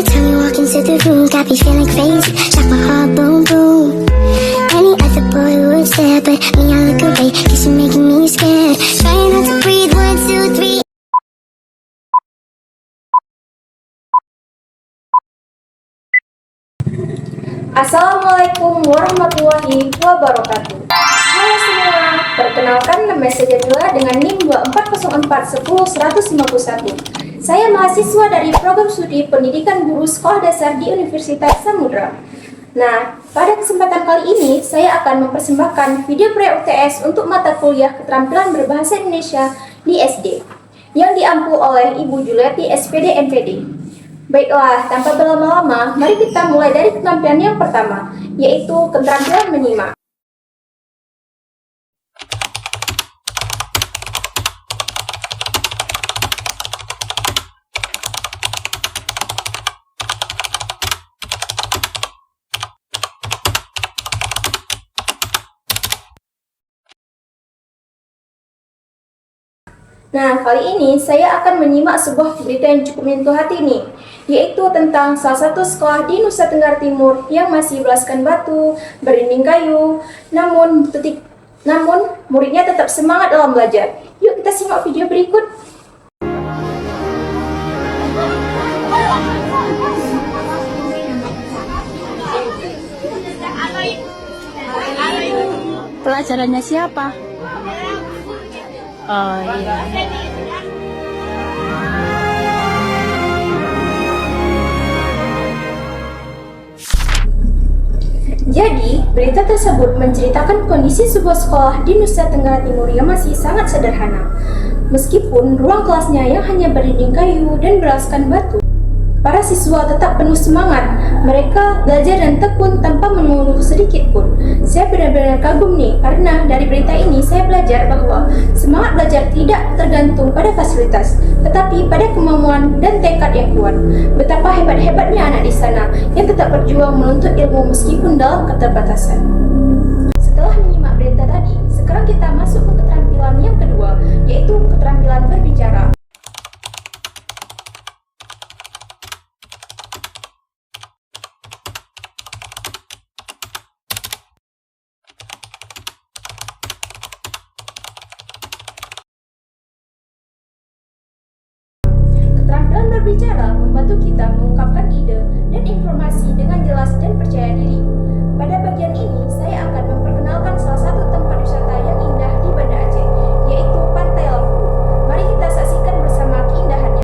time you walk into the room, got me feeling crazy, like my heart boom boom. Any other boy would stare, but me I look away, cause you're making me scared. Trying not to breathe, 1, 2, 3. Assalamualaikum warahmatullahi wabarakatuh. Halo semua, perkenalkan nama saya Jamila dengan NIM 240410151. Saya mahasiswa dari program studi Pendidikan Guru Sekolah Dasar di Universitas Samudra. Nah, pada kesempatan kali ini saya akan mempersembahkan video pre-UTS untuk mata kuliah Keterampilan Berbahasa Indonesia di SD yang diampu oleh Ibu Juliati SPD MPD. Baiklah, tanpa berlama-lama, mari kita mulai dari keterampilan yang pertama, yaitu keterampilan menyimak. Nah, kali ini saya akan menyimak sebuah berita yang cukup menyentuh hati nih, yaitu tentang salah satu sekolah di Nusa Tenggara Timur yang masih beraskan batu, berdinding kayu, namun muridnya tetap semangat dalam belajar. Yuk kita simak video berikut. Pelajarannya siapa? Oh iya. Jadi, berita tersebut menceritakan kondisi sebuah sekolah di Nusa Tenggara Timur yang masih sangat sederhana. Meskipun ruang kelasnya yang hanya berdinding kayu dan beraskan batu, para siswa tetap penuh semangat. Mereka belajar dan tekun tanpa mengeluh sedikit pun. Saya benar-benar kagum nih, karena dari berita ini saya belajar bahwa semangat belajar tidak tergantung pada fasilitas, tetapi pada kemampuan dan tekad yang kuat. Betapa hebat-hebatnya anak di sana yang tetap berjuang menuntut ilmu meskipun dalam keterbatasan. Setelah menyimak berita tadi, sekarang kita masuk ke keterampilan yang kedua, yaitu keterampilan berbicara. Keterampilan berbicara membantu kita mengungkapkan ide dan informasi dengan jelas dan percaya diri. Pada bagian ini, saya akan memperkenalkan salah satu tempat wisata yang indah di Banda Aceh, yaitu Pantai Lampu. Mari kita saksikan bersama keindahannya.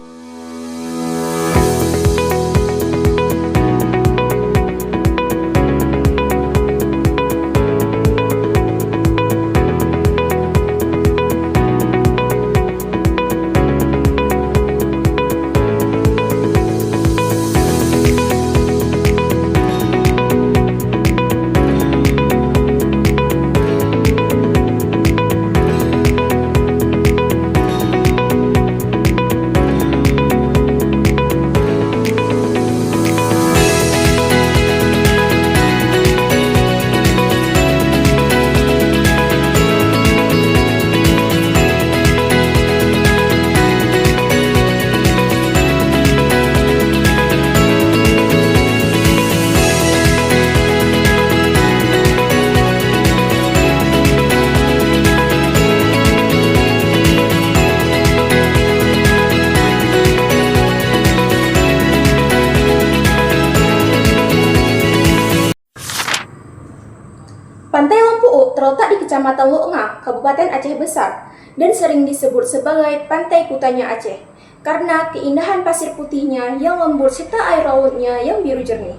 Pantai Lampu terletak di Kecamatan Loknga, Kabupaten Aceh Besar, dan sering disebut sebagai Pantai Kutanya Aceh, karena keindahan pasir putihnya yang lembut serta air lautnya yang biru jernih.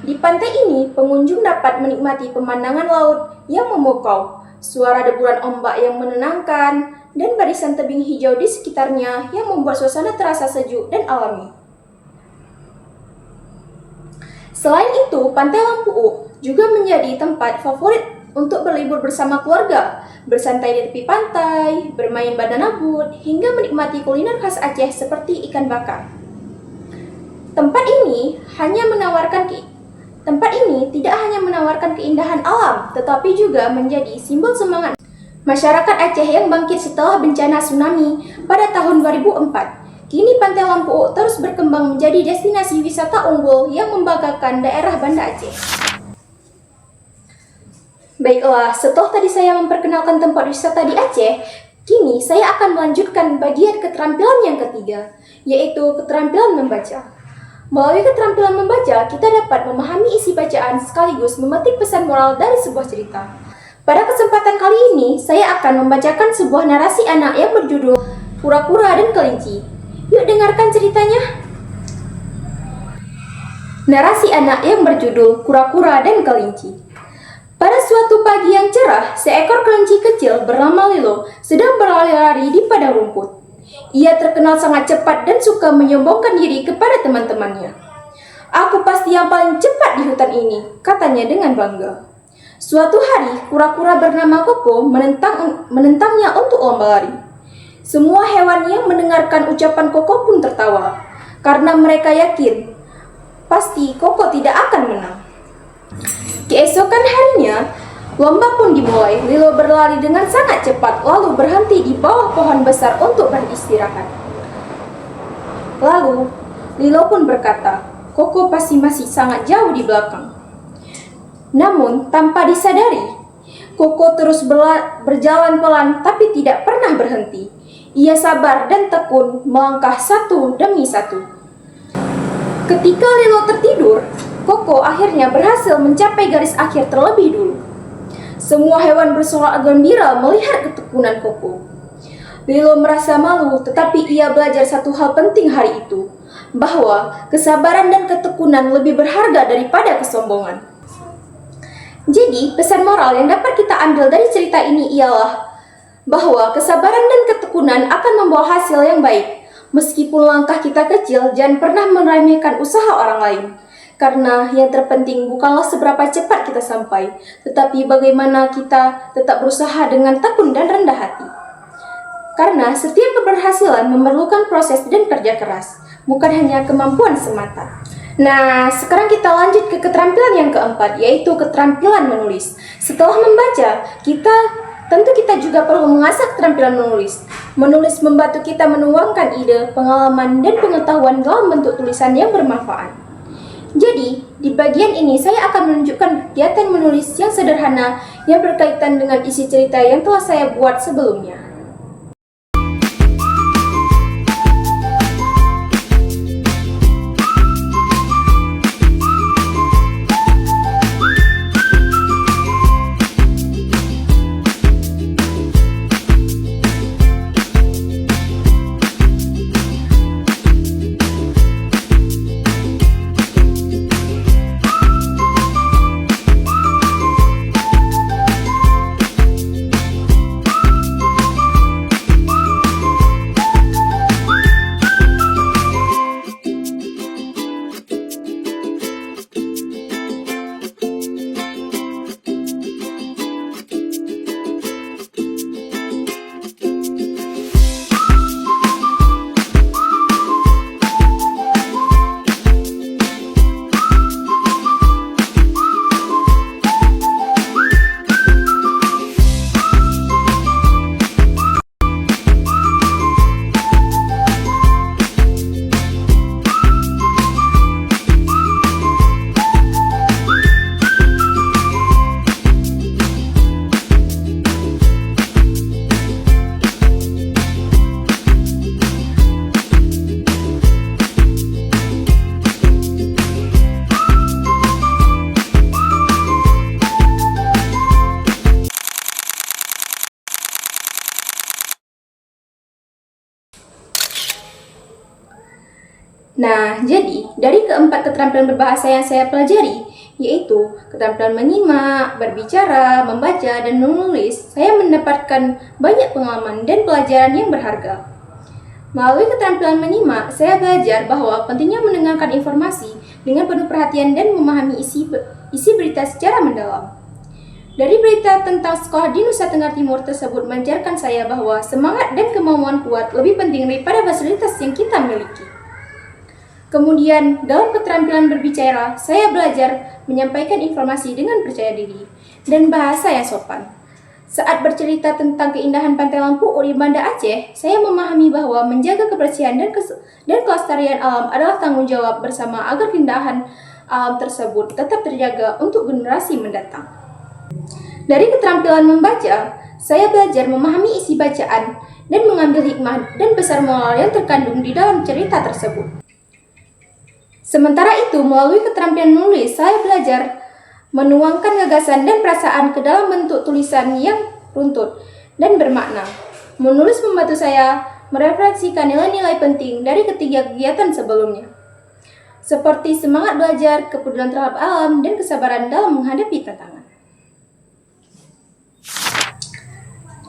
Di pantai ini, pengunjung dapat menikmati pemandangan laut yang memukau, suara deburan ombak yang menenangkan, dan barisan tebing hijau di sekitarnya yang membuat suasana terasa sejuk dan alami. Selain itu, Pantai Lampu juga menjadi tempat favorit untuk berlibur bersama keluarga, bersantai di tepi pantai, bermain banana boat, hingga menikmati kuliner khas Aceh seperti ikan bakar. Tempat ini tidak hanya menawarkan keindahan alam, tetapi juga menjadi simbol semangat masyarakat Aceh yang bangkit setelah bencana tsunami pada tahun 2004. Kini Pantai Lampu terus berkembang menjadi destinasi wisata unggul yang membanggakan daerah Banda Aceh. Baiklah, setelah tadi saya memperkenalkan tempat wisata di Aceh, kini saya akan melanjutkan bagian keterampilan yang ketiga, yaitu keterampilan membaca. Melalui keterampilan membaca, kita dapat memahami isi bacaan sekaligus memetik pesan moral dari sebuah cerita. Pada kesempatan kali ini, saya akan membacakan sebuah narasi anak yang berjudul Kura-kura dan Kelinci. Yuk dengarkan ceritanya. Narasi anak yang berjudul Kura-kura dan Kelinci. Pada suatu pagi yang cerah, seekor kelinci kecil bernama Lilo sedang berlari-lari di padang rumput. Ia terkenal sangat cepat dan suka menyombongkan diri kepada teman-temannya. "Aku pasti yang paling cepat di hutan ini," katanya dengan bangga. Suatu hari, kura-kura bernama Koko menentangnya untuk lomba lari. Semua hewan yang mendengarkan ucapan Koko pun tertawa, karena mereka yakin pasti Koko tidak akan menang. Keesokan harinya, lomba pun dimulai. Lilo berlari dengan sangat cepat, lalu berhenti di bawah pohon besar untuk beristirahat. Lalu, Lilo pun berkata, Koko pasti masih sangat jauh di belakang. Namun, tanpa disadari, Koko terus berjalan pelan tapi tidak pernah berhenti. Ia sabar dan tekun melangkah satu demi satu. Ketika Lilo tertidur, Koko akhirnya berhasil mencapai garis akhir terlebih dulu. Semua hewan bersorak gembira melihat ketekunan Koko. Lilo merasa malu, tetapi ia belajar satu hal penting hari itu, bahwa kesabaran dan ketekunan lebih berharga daripada kesombongan. Jadi, pesan moral yang dapat kita ambil dari cerita ini ialah bahwa kesabaran dan ketekunan akan membawa hasil yang baik. Meskipun langkah kita kecil, jangan pernah meremehkan usaha orang lain. Karena yang terpenting bukanlah seberapa cepat kita sampai, tetapi bagaimana kita tetap berusaha dengan tekun dan rendah hati. Karena setiap keberhasilan memerlukan proses dan kerja keras, bukan hanya kemampuan semata. Nah, sekarang kita lanjut ke keterampilan yang keempat, yaitu keterampilan menulis. Setelah membaca, tentu kita juga perlu mengasah keterampilan menulis. Menulis membantu kita menuangkan ide, pengalaman, dan pengetahuan dalam bentuk tulisan yang bermanfaat. Jadi, di bagian ini saya akan menunjukkan kegiatan menulis yang sederhana yang berkaitan dengan isi cerita yang telah saya buat sebelumnya. Nah, jadi dari keempat keterampilan berbahasa yang saya pelajari, yaitu keterampilan menyimak, berbicara, membaca, dan menulis, saya mendapatkan banyak pengalaman dan pelajaran yang berharga. Melalui keterampilan menyimak, saya belajar bahwa pentingnya mendengarkan informasi dengan penuh perhatian dan memahami isi berita secara mendalam. Dari berita tentang sekolah di Nusa Tenggara Timur tersebut mengajarkan saya bahwa semangat dan kemauan kuat lebih penting daripada fasilitas yang kita miliki. Kemudian, dalam keterampilan berbicara, saya belajar menyampaikan informasi dengan percaya diri dan bahasa yang sopan. Saat bercerita tentang keindahan Pantai Lampu di Banda Aceh, saya memahami bahwa menjaga kebersihan dan kelestarian alam adalah tanggung jawab bersama agar keindahan alam tersebut tetap terjaga untuk generasi mendatang. Dari keterampilan membaca, saya belajar memahami isi bacaan dan mengambil hikmah dan pesan moral yang terkandung di dalam cerita tersebut. Sementara itu, melalui keterampilan menulis, saya belajar menuangkan gagasan dan perasaan ke dalam bentuk tulisan yang runtut dan bermakna. Menulis membantu saya merefleksikan nilai-nilai penting dari ketiga kegiatan sebelumnya, seperti semangat belajar, kepedulian terhadap alam, dan kesabaran dalam menghadapi tantangan.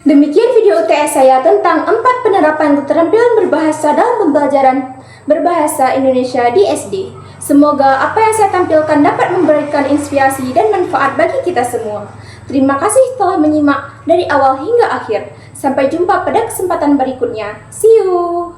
Demikian video UTS saya tentang 4 penerapan keterampilan berbahasa dalam pembelajaran berbahasa Indonesia di SD. Semoga apa yang saya tampilkan dapat memberikan inspirasi dan manfaat bagi kita semua. Terima kasih telah menyimak dari awal hingga akhir. Sampai jumpa pada kesempatan berikutnya. See you!